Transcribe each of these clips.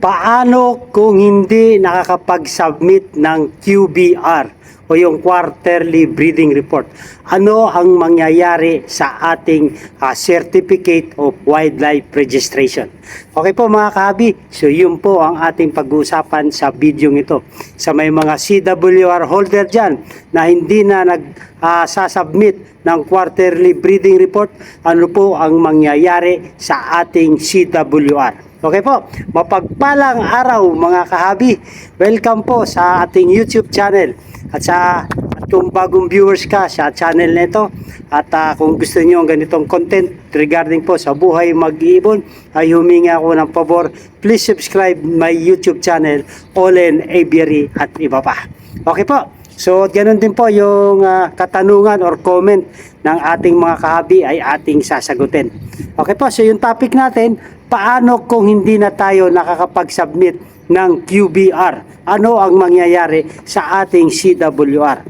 Paano kung hindi nakakapag-submit ng QBR o yung Quarterly Breeding Report? Ano ang mangyayari sa ating Certificate of Wildlife Registration? Okay po mga kahabi, so yun po ang ating pag-uusapan sa video ito. Sa may mga CWR holder dyan na hindi na sasubmit ng Quarterly Breeding Report, ano po ang mangyayari sa ating CWR? Okay po, mapagpalang araw mga kahabi. Welcome po sa ating YouTube channel. At kung bagong viewers ka sa channel nito at kung gusto niyo ng ganitong content regarding po sa buhay mag-iibon, ay humingi ako ng pabor, please subscribe my YouTube channel, Olen Aviary at iba pa. Okay po. So, ganoon din po yung katanungan or comment ng ating mga kahabi ay ating sasagutin. Okay po, so yung topic natin, paano kung hindi na tayo nakakapag-submit ng QBR? Ano ang mangyayari sa ating CWR?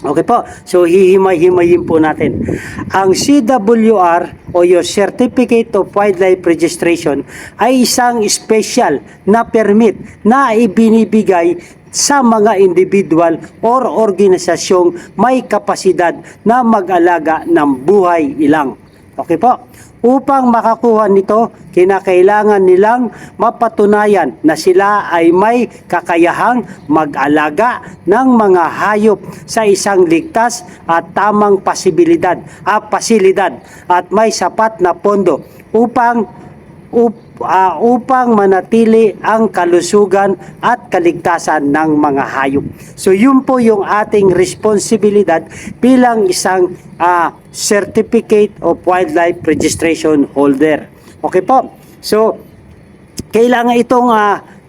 Okay po, so hihimay-himayin po natin. Ang CWR o yung Certificate of Wildlife Registration ay isang special na permit na ibinibigay sa mga individual or organisasyong may kapasidad na mag-alaga ng buhay ilang. Okay po? Upang makakuha nito, kinakailangan nilang mapatunayan na sila ay may kakayahang mag-alaga ng mga hayop sa isang ligtas at tamang pasilidad at may sapat na pondo upang manatili ang kalusugan at kaligtasan ng mga hayop. So yun po yung ating responsibilidad bilang isang Certificate of Wildlife Registration holder. Okay po. So kailangan itong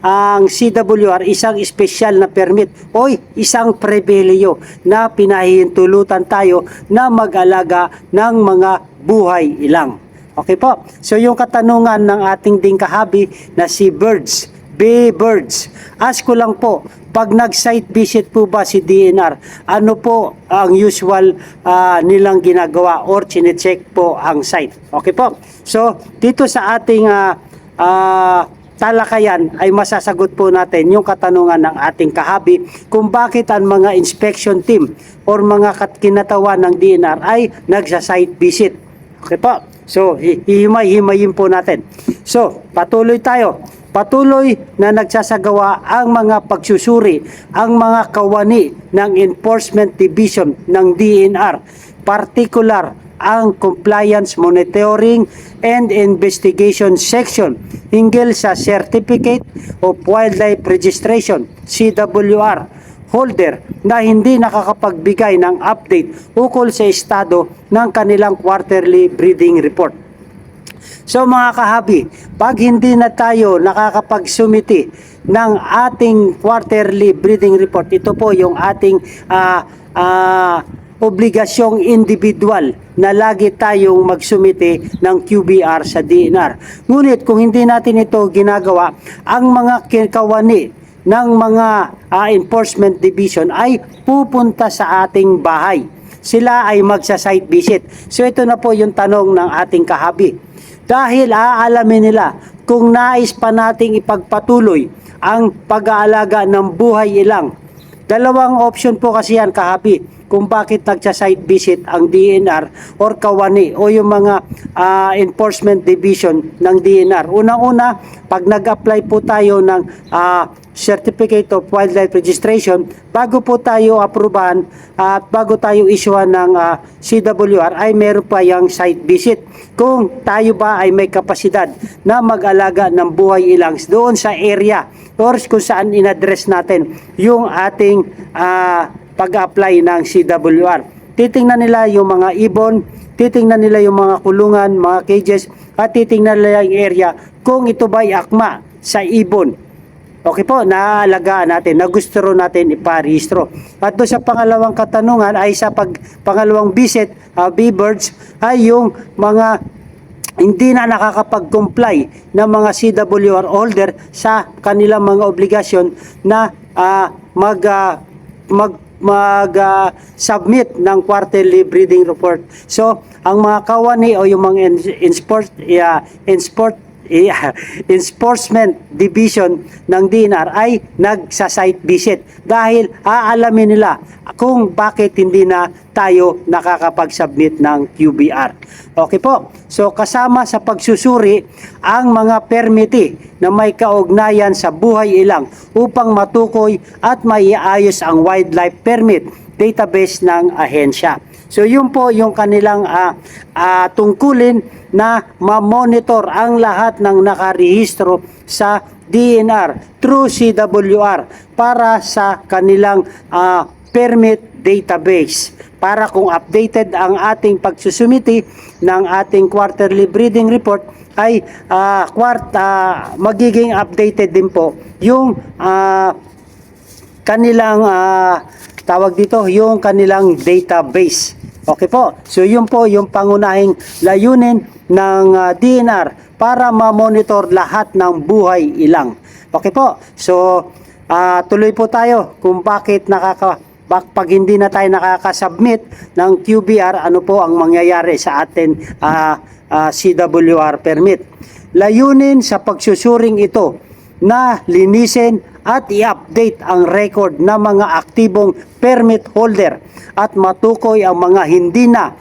ang CWR isang espesyal na permit o isang pribilehyo na pinahihintulutan tayo na mag-alaga ng mga buhay ilang. Okay po. So yung katanungan ng ating ding kahabi na si Birds, ask ko lang po, pag nag-site visit po ba si DNR, ano po ang usual nilang ginagawa or chinecheck po ang site? Okay po. So dito sa ating talakayan ay masasagot po natin yung katanungan ng ating kahabi kung bakit ang mga inspection team or mga kinatawan ng DNR ay nagsa-site visit. Okay po. So, hihimay-himayin po natin. So, patuloy tayo. Patuloy na nagsasagawa ang mga pagsusuri, ang mga kawani ng Enforcement Division ng DNR. Particular ang Compliance Monitoring and Investigation Section hinggil sa Certificate of Wildlife Registration, CWR, holder na hindi nakakapagbigay ng update ukol sa estado ng kanilang quarterly breeding report. So mga kahabi, pag hindi na tayo nakakapagsumiti ng ating quarterly breeding report, ito po yung ating obligasyong individual na lagi tayong magsumite ng QBR sa DNR. Ngunit kung hindi natin ito ginagawa, ang mga kawani ng mga enforcement division ay pupunta sa ating bahay. Sila ay magsa-site visit. So ito na po yung tanong ng ating kahabi. Dahil aalamin nila kung nais pa nating ipagpatuloy ang pag-aalaga ng buhay ilang. Dalawang option po kasi yan kahabi kung bakit nagsa-site visit ang DNR or kawani o yung mga enforcement division ng DNR. Unang-una, pag nag-apply po tayo ng Certificate of Wildlife Registration, bago po tayo aprubahan at bago tayo issuean ng CWR ay meron pa yung site visit. Kung tayo ba ay may kapasidad na mag-alaga ng buhay ilang doon sa area or kung saan in-address natin yung ating pag-apply ng CWR. Titingnan nila yung mga ibon, titingnan nila yung mga kulungan, mga cages, at titingnan nila yung area kung ito ba ay akma sa ibon. Okay po, naaalagaan natin, na gusto rin natin iparehistro. At doon sa pangalawang katanungan ay sa pangalawang visit, B-Birds, ay yung mga hindi na nakakapag-comply ng mga CWR holder sa kanilang mga obligasyon na mag-submit ng quarterly breeding report. So, ang mga kawani o yung mga Enforcement Division ng DNR ay nagsa-site visit dahil aalamin nila kung bakit hindi na tayo nakakapag-submit ng QBR. Okay po. So kasama sa pagsusuri ang mga permiti na may kaugnayan sa buhay ilang upang matukoy at maiayos ang wildlife permit database ng ahensya. So yun po yung kanilang tungkulin na ma-monitor ang lahat ng nakarehistro sa DNR through CWR para sa kanilang permit database. Para kung updated ang ating pagsusumiti ng ating quarterly breeding report ay magiging updated din po yung kanilang tawag dito, yung kanilang database. Okay po. So yun po yung pangunahing layunin ng DNR para ma-monitor lahat ng buhay ilang. Okay po. So tuloy po tayo kung bakit pag hindi na tayo nakaka-submit ng QBR, ano po ang mangyayari sa atin CWR permit. Layunin sa pagsusuring ito na linisin at i-update ang record ng mga aktibong permit holder at matukoy ang mga hindi na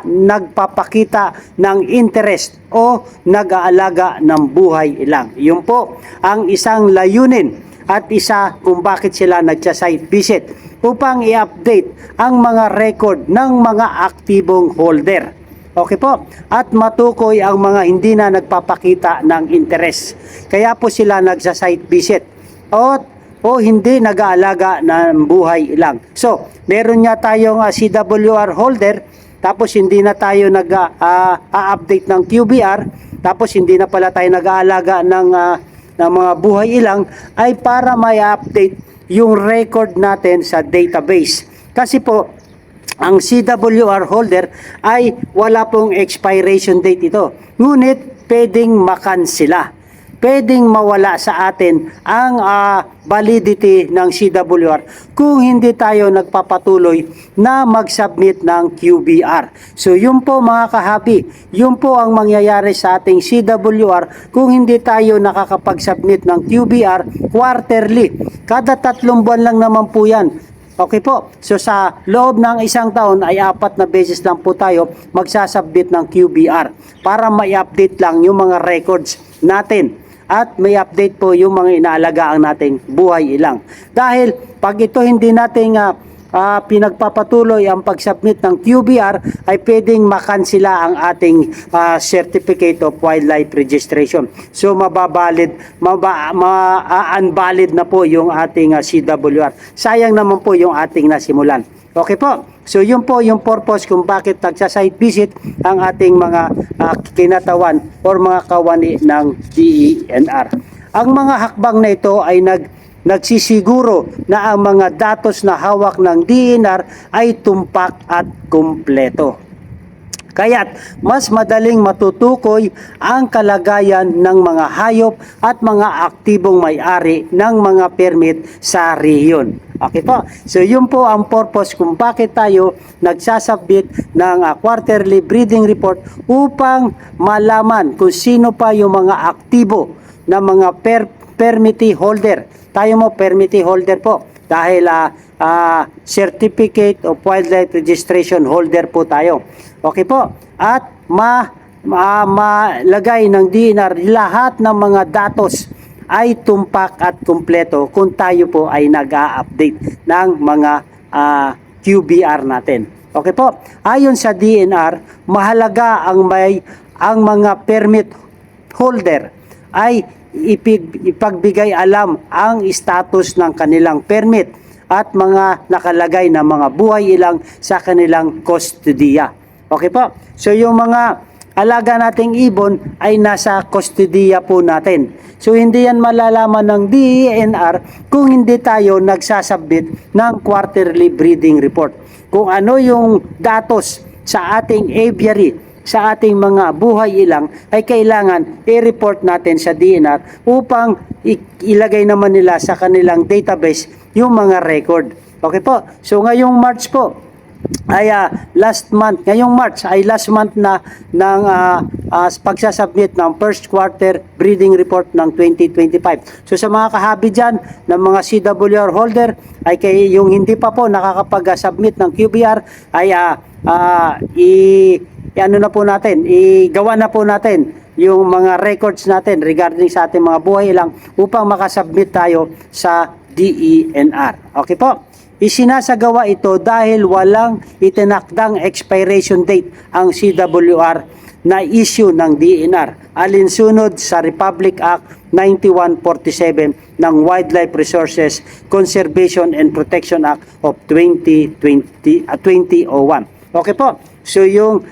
nagpapakita ng interest o nag-aalaga ng buhay ilang. Yun po ang isang layunin at isa kung bakit sila nagsa-site visit upang i-update ang mga record ng mga aktibong holder. Okay po. At matukoy ang mga hindi na nagpapakita ng interest. Kaya po sila nagsa-site visit. O hindi nag-aalaga ng buhay ilang. So, meron nga tayong CWR holder, tapos hindi na tayo nag-update ng QBR, tapos hindi na pala tayo nag-aalaga ng mga buhay ilang, ay para may update yung record natin sa database. Kasi po, ang CWR holder ay wala pong expiration date ito. Ngunit pwedeng makansela. Pwedeng mawala sa atin ang validity ng CWR kung hindi tayo nagpapatuloy na mag-submit ng QBR. So yun po mga kahabi, yun po ang mangyayari sa ating CWR kung hindi tayo nakakapag-submit ng QBR quarterly. Kada 3 buwan lang naman po yan. Okay po. So sa loob ng isang taon ay 4 na beses lang po tayo magsasubmit ng QBR para ma-update lang yung mga records natin at may update po yung mga inaalagaan nating buhay ilang. Dahil pag ito hindi natin pinagpapatuloy ang pag-submit ng QBR ay pwedeng makansela ang ating Certificate of Wildlife Registration. So unvalid na po yung ating CWR. Sayang naman po yung ating nasimulan. Okay po. So yun po yung purpose kung bakit nagsa-site visit ang ating mga kinatawan or mga kawani ng DENR. Ang mga hakbang na ito ay nagsisiguro na ang mga datos na hawak ng DNR ay tumpak at kumpleto. Kaya't mas madaling matutukoy ang kalagayan ng mga hayop at mga aktibong may-ari ng mga permit sa rehiyon. Okay po. So yun po ang purpose kung bakit tayo nagsasubmit ng quarterly breeding report upang malaman kung sino pa yung mga aktibo na mga permittee holder. Tayo mo permittee holder po dahil Certificate of Wildlife Registration holder po tayo. Okay po. At malagay ng DNR lahat ng mga datos ay tumpak at kumpleto kung tayo po ay nag-a-update ng mga QBR natin. Okay po. Ayon sa DNR, mahalaga ang mga permit holder ay ipagbigay alam ang status ng kanilang permit at mga nakalagay na mga buhay ilang sa kanilang kustodiya. Okay po. So yung mga alaga nating ibon ay nasa kustodiya po natin. So hindi yan malalaman ng DENR kung hindi tayo nagsasubmit ng quarterly breeding report. Kung ano yung datos sa ating aviary, sa ating mga buhay ilang ay kailangan i-report natin sa DNR upang ilagay naman nila sa kanilang database yung mga record. Okay po. So ngayong March po, ay last month, ngayong March ay last month na ng pagsasubmit ng first quarter breeding report ng 2025. So sa mga kahabi dyan ng mga CWR holder ay yung hindi pa po nakakapag-submit ng QBR ay ano na po natin, igawa na po natin yung mga records natin regarding sa ating mga buhay ilang upang makasubmit tayo sa DENR. Okay po? Isinasagawa ito dahil walang itinakdang expiration date ang CWR na issue ng DENR alinsunod sa Republic Act 9147 ng Wildlife Resources Conservation and Protection Act of 2001. Okay po. So yung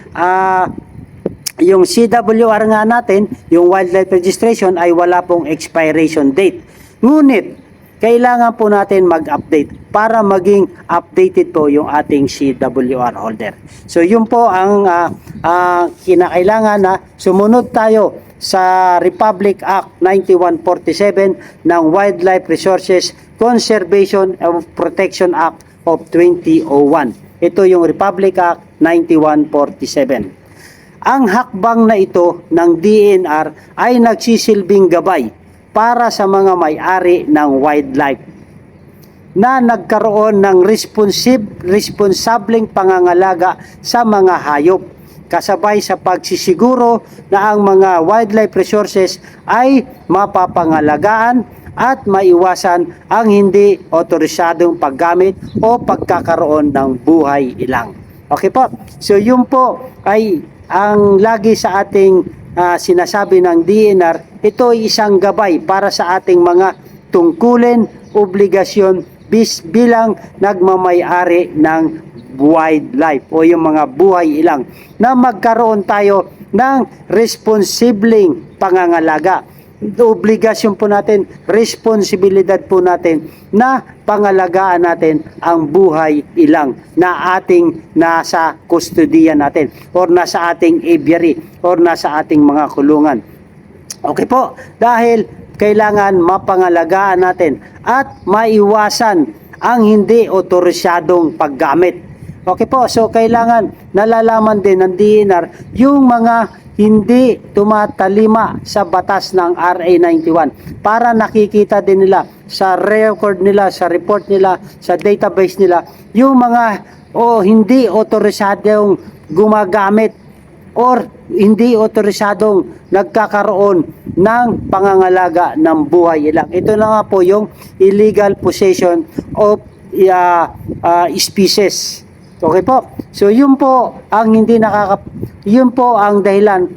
CWR nga natin, yung wildlife registration ay wala pong expiration date. Ngunit kailangan po natin mag-update para maging updated po yung ating CWR holder. So yun po ang kinakailangan na sumunod tayo sa Republic Act 9147 ng Wildlife Resources Conservation and Protection Act of 2001. Ito yung Republic Act 9147. Ang hakbang na ito ng DENR ay nagsisilbing gabay para sa mga may-ari ng wildlife na nagkaroon ng responsableng pangangalaga sa mga hayop kasabay sa pagsisiguro na ang mga wildlife resources ay mapapangalagaan at maiwasan ang hindi otorisadong paggamit o pagkakaroon ng buhay ilang. Okay po? So yun po ay ang lagi sa ating sinasabi ng DENR, ito ay isang gabay para sa ating mga tungkulin, obligasyon bilang nagmamay-ari ng wildlife o yung mga buhay ilang na magkaroon tayo ng responsibleng pangangalaga. Obligasyon po natin, responsibilidad po natin na pangalagaan natin ang buhay ilang na ating nasa kustodiya natin or nasa ating aviary or nasa ating mga kulungan. Okay po, dahil kailangan mapangalagaan natin at maiwasan ang hindi otorisadong paggamit. Okay po, so kailangan nalalaman din ng DENR yung mga hindi tumatalima sa batas ng RA 91 para nakikita din nila sa record nila, sa report nila, sa database nila yung mga hindi otorisadong gumagamit or hindi otorisadong nagkakaroon ng pangangalaga ng buhay ilang. Ito na nga po yung illegal possession of species. Okay po. So yun po ang yun po ang dahilan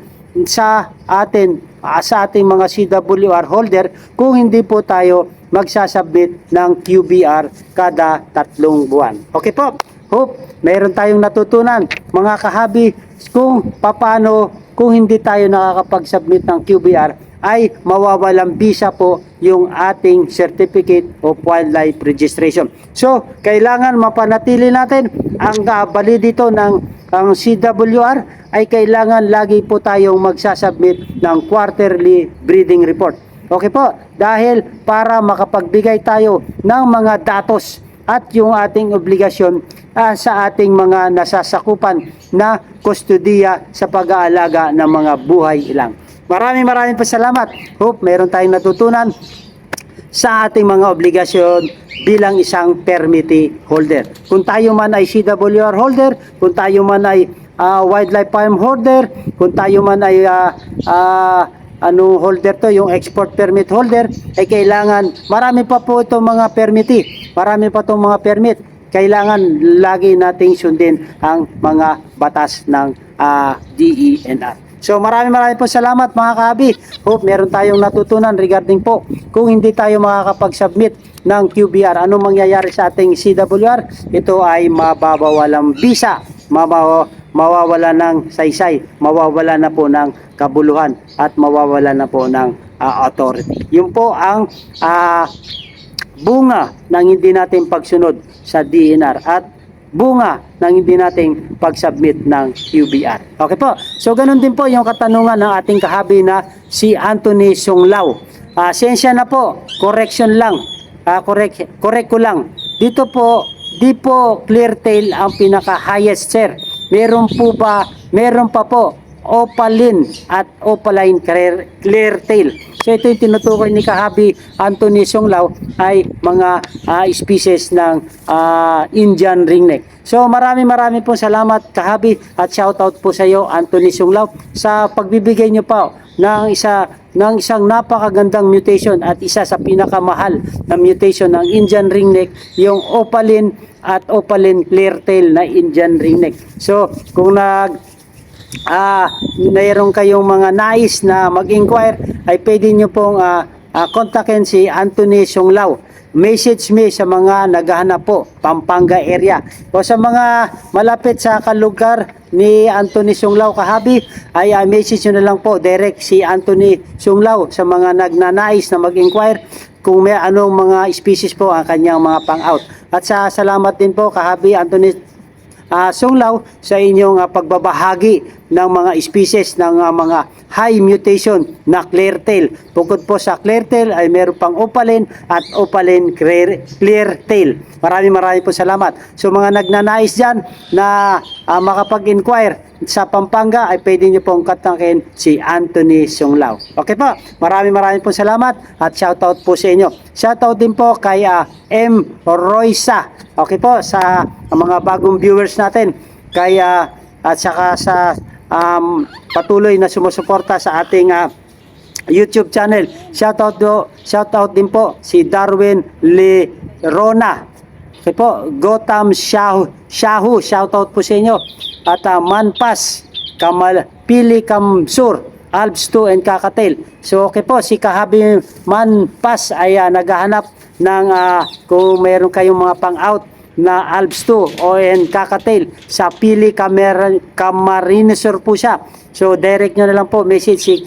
sa ating mga CWR holder kung hindi po tayo magsasubmit ng QBR kada 3 buwan. Okay po. Hope mayroon tayong natutunan mga kahabi kung paano kung hindi tayo nakakapag-submit ng QBR ay mawawalang bisa po yung ating Certificate of Wildlife Registration. So, kailangan mapanatili natin ang validity ng CWR ay kailangan lagi po tayong magsasubmit ng quarterly breeding report. Okay po? Dahil para makapagbigay tayo ng mga datos at yung ating obligasyon sa ating mga nasasakupan na kustodiya sa pag-aalaga ng mga buhay ilang. Maraming salamat. Hope meron tayong natutunan sa ating mga obligasyon bilang isang permittee holder. Kung tayo man ay CWR holder, kung tayo man ay wildlife farm holder, kung tayo man ay holder to, yung export permit holder, ay kailangan, marami pa po itong mga permittee, marami pa itong mga permit. Kailangan lagi nating sundin ang mga batas ng DENR. So maraming po salamat mga kahabi. Hope meron tayong natutunan regarding po kung hindi tayo makakapag-submit ng QBR. Anong mangyayari sa ating CWR? Ito ay mababawalang bisa, mawawala ng saysay, mawawala na po ng kabuluhan at mawawala na po ng authority. Yun po ang bunga ng hindi natin pagsunod sa DENR at bunga ng hindi nating pag-submit ng QBR. Okay po. So ganun din po yung katanungan ng ating kahabi na si Anthony Songlao. Sensya na po, correction lang. Correct ko lang. Dito po Di po Cleartail ang pinaka-highest, sir. Meron pa po Opaline at Opaline Cleartail. So ito yung tinutukoy ni Kahabi Anthony Songlao ay mga species ng Indian ringneck. So marami po salamat Kahabi at shoutout po sa iyo Anthony Songlao sa pagbibigay niyo pa ng isang napakagandang mutation at isa sa pinakamahal na mutation ng Indian ringneck, yung Opaline at Opaline Cleartail na Indian ringneck. So kung mayroon kayong mga nais na mag-inquire ay pwede nyo pong kontakin si Anthony Songlao. Message me sa mga naghahanap po Pampanga area o sa mga malapit sa kalugar ni Anthony Songlao Kahabi ay message nyo na lang po direct si Anthony Songlao sa mga nagnanais na mag-inquire kung may anong mga species po ang kanyang mga pang-out. At salamat din po Kahabi Anthony Songlao sa inyong pagbabahagi ng mga species ng mga high mutation na Cleartail. Bukod po sa Cleartail ay meron pang Opaline at Opaline Cleartail. Marami po salamat. So mga nagnanais dyan na makapag-inquire sa Pampanga ay pwede nyo pong kontakin si Anthony Songlao. Okay po, marami po salamat at shoutout po sa inyo. Shoutout din po kay M. Roysa. Okay po, sa mga bagong viewers natin. Kaya at saka sa patuloy na sumusuporta sa ating YouTube channel. Shoutout din po si Darwin Lerona. Okay po, Gotham Shahu, shoutout po sa inyo. At Manpas, Pili Kamsur, Alps 2 and Kakatail. So okay po, si Kahabi Manpas ay naghahanap ng kung meron kayong mga pang-out na Alps 2 o Kakatail sa Pili Camarinesor po siya. So direct nyo na lang po message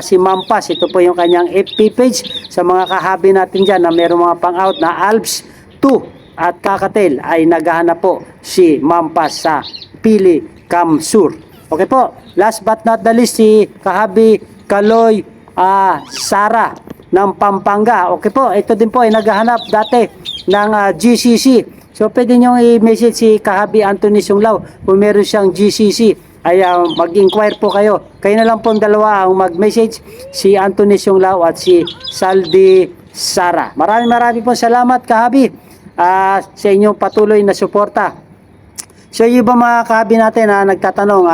si Mampas. Ito po yung kanyang FB page sa mga kahabi natin dyan na meron mga pang-out na Alps 2 at Kakatail ay naghahanap po si Mampas sa Pili Camsur. Okay po, last but not the least si Kahabi Kaloy Sara ng Pampanga. Okay po, ito din po ay naghahanap dati ng GCC. So pwede nyo i-message si Kahabi Anthony Songlao kung meron siyang GCC ay mag-inquire po kayo. Kayo na lang po ang dalawa ang mag-message, si Anthony Songlao at si Saldi Sara. Marami po salamat Kahabi sa inyong patuloy na suporta. So yung ba mga Kahabi natin nagtatanong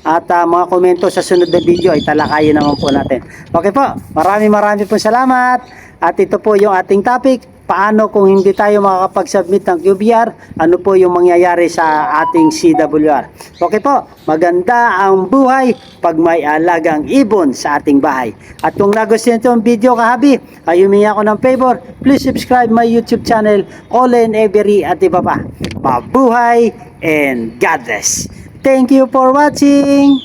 at mga komento sa sunod na video ay talakayin naman po natin. Okay po, marami po salamat at ito po yung ating topic. Paano kung hindi tayo makakapag-submit ng QBR, ano po yung mangyayari sa ating CWR. Okay po, maganda ang buhay pag may alagang ibon sa ating bahay. At kung nagustuhan nyo itong video Kahabi, ay humingi ako ng favor, please subscribe my YouTube channel, Colin Every at iba pa. Mabuhay and God bless. Thank you for watching.